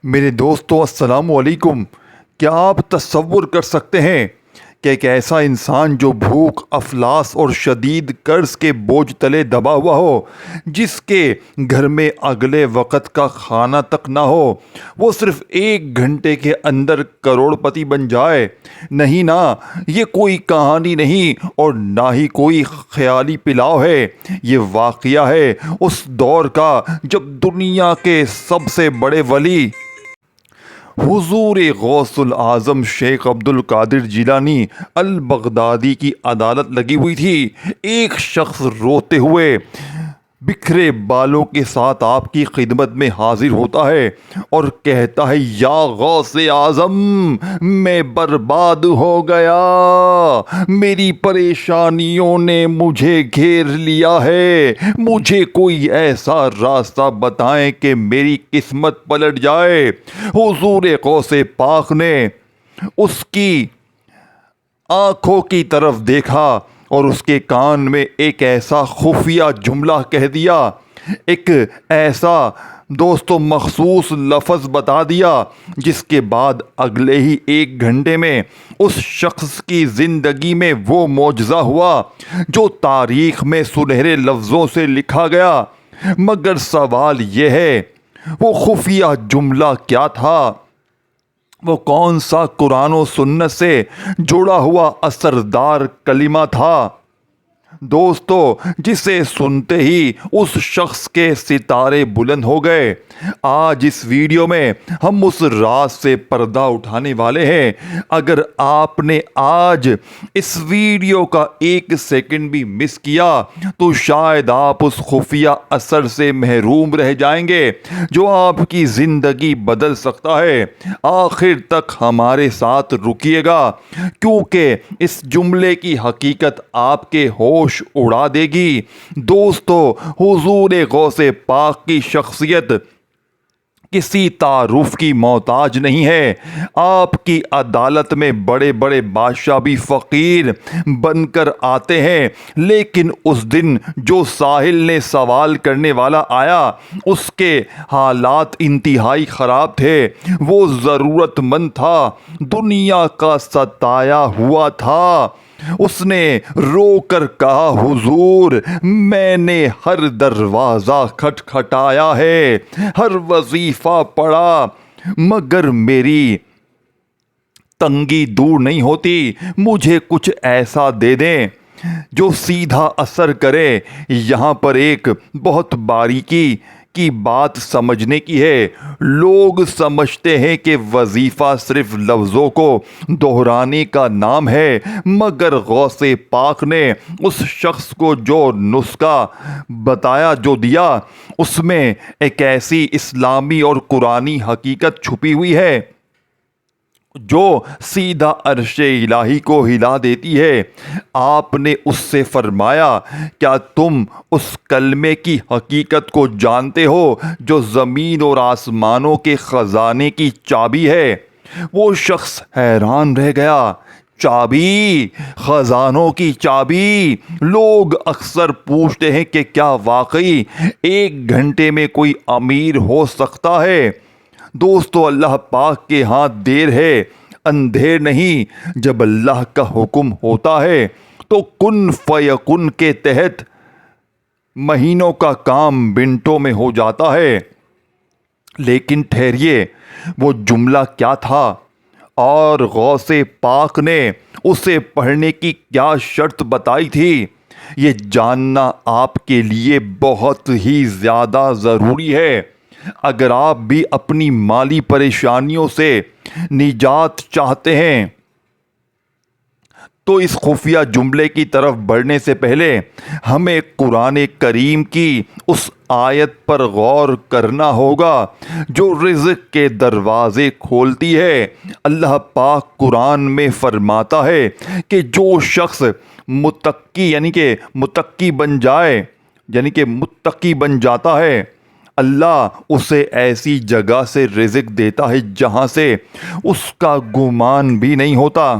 میرے دوستو السلام علیکم۔ کیا آپ تصور کر سکتے ہیں کہ ایک ایسا انسان جو بھوک، افلاس اور شدید قرض کے بوجھ تلے دبا ہوا ہو، جس کے گھر میں اگلے وقت کا کھانا تک نہ ہو، وہ صرف 1 گھنٹے کے اندر کروڑ پتی بن جائے؟ نہیں نا، یہ کوئی کہانی نہیں اور نہ ہی کوئی خیالی پلاؤ ہے۔ یہ واقعہ ہے اس دور کا جب دنیا کے سب سے بڑے ولی حضور غوث العظم شیخ عبد القادر جیلانی البغدادی کی عدالت لگی ہوئی تھی۔ ایک شخص روتے ہوئے بکھرے بالوں کے ساتھ آپ کی خدمت میں حاضر ہوتا ہے اور کہتا ہے، یا غوث اعظم، میں برباد ہو گیا، میری پریشانیوں نے مجھے گھیر لیا ہے، مجھے کوئی ایسا راستہ بتائیں کہ میری قسمت پلٹ جائے۔ حضور غوث پاک نے اس کی آنکھوں کی طرف دیکھا اور اس کے کان میں ایک ایسا خفیہ جملہ کہہ دیا، ایک ایسا مخصوص لفظ بتا دیا، جس کے بعد اگلے ہی 1 گھنٹے میں اس شخص کی زندگی میں وہ معجزہ ہوا جو تاریخ میں سنہرے لفظوں سے لکھا گیا۔ مگر سوال یہ ہے، وہ خفیہ جملہ کیا تھا؟ وہ کون سا قرآن و سنت سے جڑا ہوا اثردار کلمہ تھا دوستو، جسے سنتے ہی اس شخص کے ستارے بلند ہو گئے؟ آج اس ویڈیو میں ہم اس راز سے پردہ اٹھانے والے ہیں۔ اگر آپ نے آج اس ویڈیو کا 1 سیکنڈ بھی مس کیا تو شاید آپ اس خفیہ اثر سے محروم رہ جائیں گے جو آپ کی زندگی بدل سکتا ہے۔ آخر تک ہمارے ساتھ رکیے گا، کیونکہ اس جملے کی حقیقت آپ کے ہوش اڑا دے گی۔ دوستو، حضور غوث پاک کی شخصیت کسی تعارف کی محتاج نہیں ہے۔ آپ کی عدالت میں بڑے بڑے بادشاہ بھی فقیر بن کر آتے ہیں، لیکن اس دن جو ساحل نے سوال کرنے والا آیا، اس کے حالات انتہائی خراب تھے۔ وہ ضرورت مند تھا، دنیا کا ستایا ہوا تھا۔ اس نے رو کر کہا، حضور، میں نے ہر دروازہ کھٹکھٹایا ہے، ہر وظیفہ پڑھا، مگر میری تنگی دور نہیں ہوتی۔ مجھے کچھ ایسا دے دیں جو سیدھا اثر کرے۔ یہاں پر ایک بہت باریکی کی بات سمجھنے کی ہے۔ لوگ سمجھتے ہیں کہ وظیفہ صرف لفظوں کو دہرانے کا نام ہے، مگر غوث پاک نے اس شخص کو جو نسخہ بتایا، جو دیا، اس میں ایک ایسی اسلامی اور قرآنی حقیقت چھپی ہوئی ہے جو سیدھا عرش الہی کو ہلا دیتی ہے۔ آپ نے اس سے فرمایا، کیا تم اس کلمے کی حقیقت کو جانتے ہو جو زمین اور آسمانوں کے خزانے کی چابی ہے؟ وہ شخص حیران رہ گیا۔ چابی، خزانوں کی چابی! لوگ اکثر پوچھتے ہیں کہ کیا واقعی 1 گھنٹے میں کوئی امیر ہو سکتا ہے؟ دوستو، اللہ پاک کے ہاتھ دیر ہے، اندھیر نہیں۔ جب اللہ کا حکم ہوتا ہے تو کن فیکن کے تحت مہینوں کا کام منٹوں میں ہو جاتا ہے۔ لیکن ٹھہریے، وہ جملہ کیا تھا اور غوث پاک نے اسے پڑھنے کی کیا شرط بتائی تھی؟ یہ جاننا آپ کے لیے بہت ہی زیادہ ضروری ہے۔ اگر آپ بھی اپنی مالی پریشانیوں سے نجات چاہتے ہیں تو اس خفیہ جملے کی طرف بڑھنے سے پہلے ہمیں قرآن کریم کی اس آیت پر غور کرنا ہوگا جو رزق کے دروازے کھولتی ہے۔ اللہ پاک قرآن میں فرماتا ہے کہ جو شخص متقی بن جاتا ہے، اللہ اسے ایسی جگہ سے رزق دیتا ہے جہاں سے اس کا گمان بھی نہیں ہوتا۔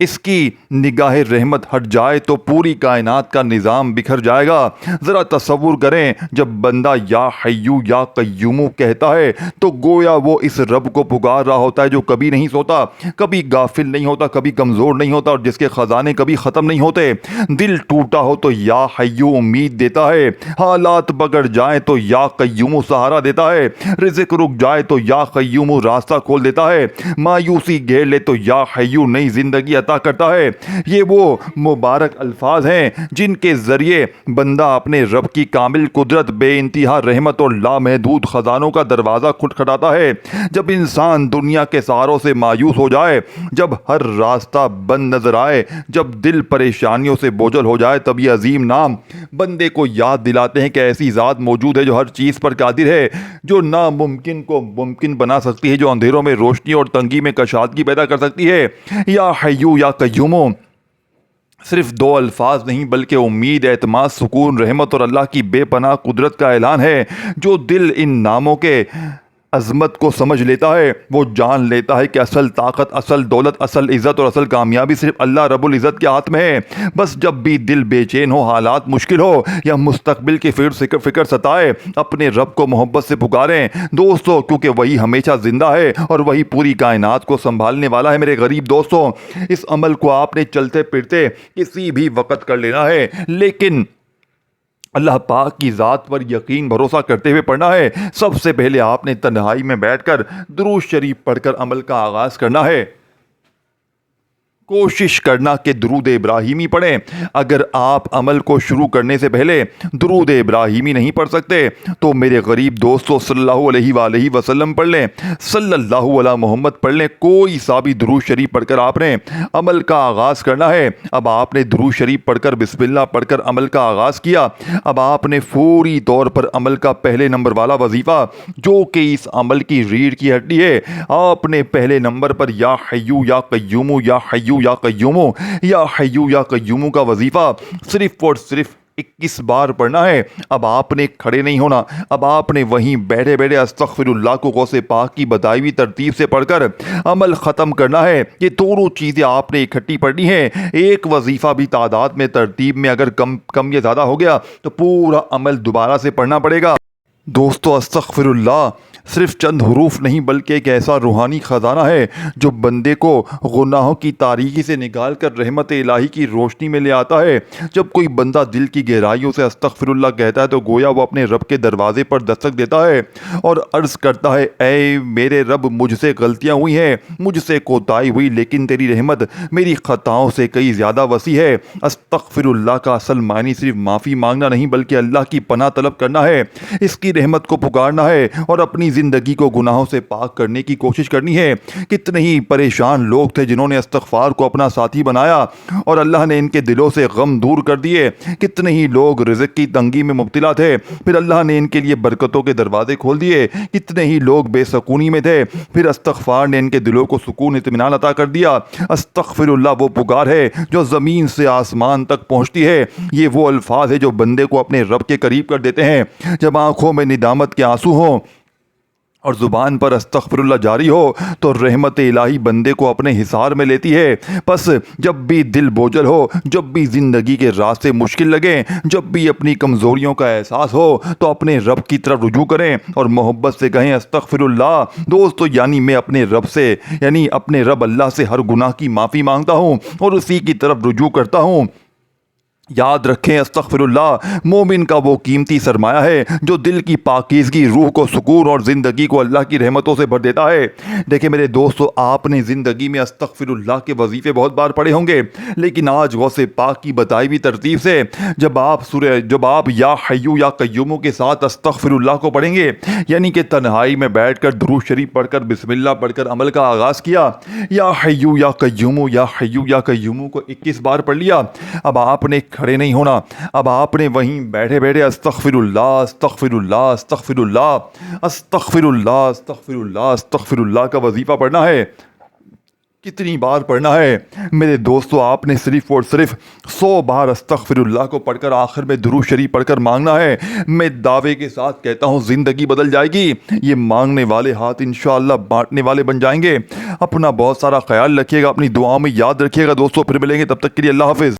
اس کی نگاہ رحمت ہٹ جائے تو پوری کائنات کا نظام بکھر جائے گا۔ ذرا تصور کریں، جب بندہ یا حیو یا قیوم کہتا ہے تو گویا وہ اس رب کو پکار رہا ہوتا ہے جو کبھی نہیں سوتا، کبھی غافل نہیں ہوتا، کبھی کمزور نہیں ہوتا، اور جس کے خزانے کبھی ختم نہیں ہوتے۔ دل ٹوٹا ہو تو یا حیو امید دیتا ہے، حالات بگڑ جائیں تو یا قیوم سہارا دیتا ہے، رزق رک جائے تو یا قیوم راستہ کھول دیتا ہے، مایوسی گھیر لے تو یا حیو نئی زندگی عطا کرتا ہے۔ یہ وہ مبارک الفاظ ہیں جن کے ذریعے بندہ اپنے رب کی کامل قدرت، بے انتہا رحمت اور لامحدود خزانوں کا دروازہ کھٹکھٹاتا ہے۔ جب انسان دنیا کے سہاروں سے مایوس ہو جائے، جب ہر راستہ بند نظر آئے، جب دل پریشانیوں سے بوجھل ہو جائے، تب یہ عظیم نام بندے کو یاد دلاتے ہیں کہ ایسی ذات موجود ہے جو ہر چیز پر قادر ہے، جو ناممکن کو ممکن بنا سکتی ہے، جو اندھیروں میں روشنی اور تنگی میں کشادگی پیدا کر سکتی ہے۔ یا حیو یا قیوم صرف دو الفاظ نہیں بلکہ امید، اعتماد، سکون، رحمت اور اللہ کی بے پناہ قدرت کا اعلان ہے۔ جو دل ان ناموں کے عظمت کو سمجھ لیتا ہے، وہ جان لیتا ہے کہ اصل طاقت، اصل دولت، اصل عزت اور اصل کامیابی صرف اللہ رب العزت کے ہاتھ میں ہے۔ بس جب بھی دل بے چین ہو، حالات مشکل ہو یا مستقبل کی فکر ستائے، اپنے رب کو محبت سے پکاریں دوستو، کیونکہ وہی ہمیشہ زندہ ہے اور وہی پوری کائنات کو سنبھالنے والا ہے۔ میرے غریب دوستوں، اس عمل کو آپ نے چلتے پھرتے کسی بھی وقت کر لینا ہے، لیکن اللہ پاک کی ذات پر یقین بھروسہ کرتے ہوئے پڑھنا ہے۔ سب سے پہلے آپ نے تنہائی میں بیٹھ کر درود شریف پڑھ کر عمل کا آغاز کرنا ہے۔ کوشش کرنا کہ درود ابراہیمی پڑھیں۔ اگر آپ عمل کو شروع کرنے سے پہلے درود ابراہیمی نہیں پڑھ سکتے تو میرے غریب دوستو صلی اللہ علیہ وآلہ وسلم پڑھ لیں، صلی اللہ علی محمد پڑھ لیں، کوئی سا بھی درود شریف پڑھ کر آپ نے عمل کا آغاز کرنا ہے۔ اب آپ نے درود شریف پڑھ کر بسم اللہ پڑھ کر عمل کا آغاز کیا، اب آپ نے فوری طور پر عمل کا پہلے نمبر والا وظیفہ جو کہ اس عمل کی ریڑھ کی ہڈی ہے، آپ نے پہلے نمبر پر یا حیو یا قیوم یا حیو یا قیوم یا حیو یا قیوم کا وظیفہ صرف اور صرف 21 بار پڑھنا ہے۔ اب آپ نے کھڑے نہیں ہونا، اب آپ نے وہیں بیٹھے بیٹھے استغفر اللہ کو غوث پاک کی بتائی ہوئی ترتیب سے پڑھ کر عمل ختم کرنا ہے۔ یہ دونوں چیزیں آپ نے اکٹھی پڑھنی ہیں۔ ایک وظیفہ بھی تعداد میں، ترتیب میں اگر کم یا زیادہ ہو گیا تو پورا عمل دوبارہ سے پڑھنا پڑے گا۔ دوستو، استغفر اللہ صرف چند حروف نہیں بلکہ ایک ایسا روحانی خزانہ ہے جو بندے کو گناہوں کی تاریکی سے نکال کر رحمت الہی کی روشنی میں لے آتا ہے۔ جب کوئی بندہ دل کی گہرائیوں سے استغفر اللہ کہتا ہے تو گویا وہ اپنے رب کے دروازے پر دستک دیتا ہے اور عرض کرتا ہے، اے میرے رب، مجھ سے غلطیاں ہوئی ہیں، مجھ سے کوتاہی ہوئی، لیکن تیری رحمت میری خطاؤں سے کئی زیادہ وسیع ہے۔ استغفر اللہ کا اصل معنی صرف معافی مانگنا نہیں بلکہ اللہ کی پناہ طلب کرنا ہے، اس کی رحمت کو پکارنا ہے اور اپنی زندگی کو گناہوں سے پاک کرنے کی کوشش کرنی ہے۔ کتنے ہی پریشان لوگ تھے جنہوں نے استغفار کو اپنا ساتھی بنایا اور اللہ نے ان کے دلوں سے غم دور کر دیے۔ کتنے ہی لوگ رزق کی تنگی میں مبتلا تھے، پھر اللہ نے ان کے لیے برکتوں کے دروازے کھول دیے۔ کتنے ہی لوگ بے سکونی میں تھے، پھر استغفار نے ان کے دلوں کو سکون، اطمینان عطا کر دیا۔ استغفر اللہ وہ پکار ہے جو زمین سے آسمان تک پہنچتی ہے۔ یہ وہ الفاظ ہے جو بندے کو اپنے رب کے قریب کر دیتے ہیں۔ جب آنکھوں میں ندامت کے آنسو ہوں اور زبان پر استغفر اللہ جاری ہو تو رحمت الہی بندے کو اپنے حصار میں لیتی ہے۔ پس جب بھی دل بوجھل ہو، جب بھی زندگی کے راستے مشکل لگیں، جب بھی اپنی کمزوریوں کا احساس ہو تو اپنے رب کی طرف رجوع کریں اور محبت سے کہیں، استغفر اللہ۔ دوستو، یعنی میں اپنے رب اللہ سے ہر گناہ کی معافی مانگتا ہوں اور اسی کی طرف رجوع کرتا ہوں۔ یاد رکھیں، استغفر اللہ مومن کا وہ قیمتی سرمایہ ہے جو دل کی پاکیزگی، روح کو سکون اور زندگی کو اللہ کی رحمتوں سے بھر دیتا ہے۔ دیکھیں میرے دوستو، آپ نے زندگی میں استغفر اللہ کے وظیفے بہت بار پڑھے ہوں گے، لیکن آج غوث پاک کی بتائی ہوئی ترتیب سے جب آپ یا حیو یا قیوم کے ساتھ استغفر اللہ کو پڑھیں گے، یعنی کہ تنہائی میں بیٹھ کر درود شریف پڑھ کر بسم اللہ پڑھ کر عمل کا آغاز کیا، یا حیو یا قیوم یا حیو یا قیوم کو 21 بار پڑھ لیا، اب آپ نے کھڑے نہیں ہونا، اب آپ نے وہیں بیٹھے بیٹھے استغفر اللہ استغفر اللہ استغفر اللہ استغفر اللہ استغفر اللہ استغفر اللہ کا وظیفہ پڑھنا ہے۔ کتنی بار پڑھنا ہے؟ میرے دوستو، آپ نے صرف اور صرف 100 بار استغفر اللہ کو پڑھ کر آخر میں درود شریف پڑھ کر مانگنا ہے۔ میں دعوے کے ساتھ کہتا ہوں زندگی بدل جائے گی۔ یہ مانگنے والے ہاتھ انشاءاللہ بانٹنے والے بن جائیں گے۔ اپنا بہت سارا خیال رکھیے گا، اپنی دعاؤں میں یاد رکھیے گا دوستو، پھر ملیں گے، تب تک کے لیے اللہ حافظ۔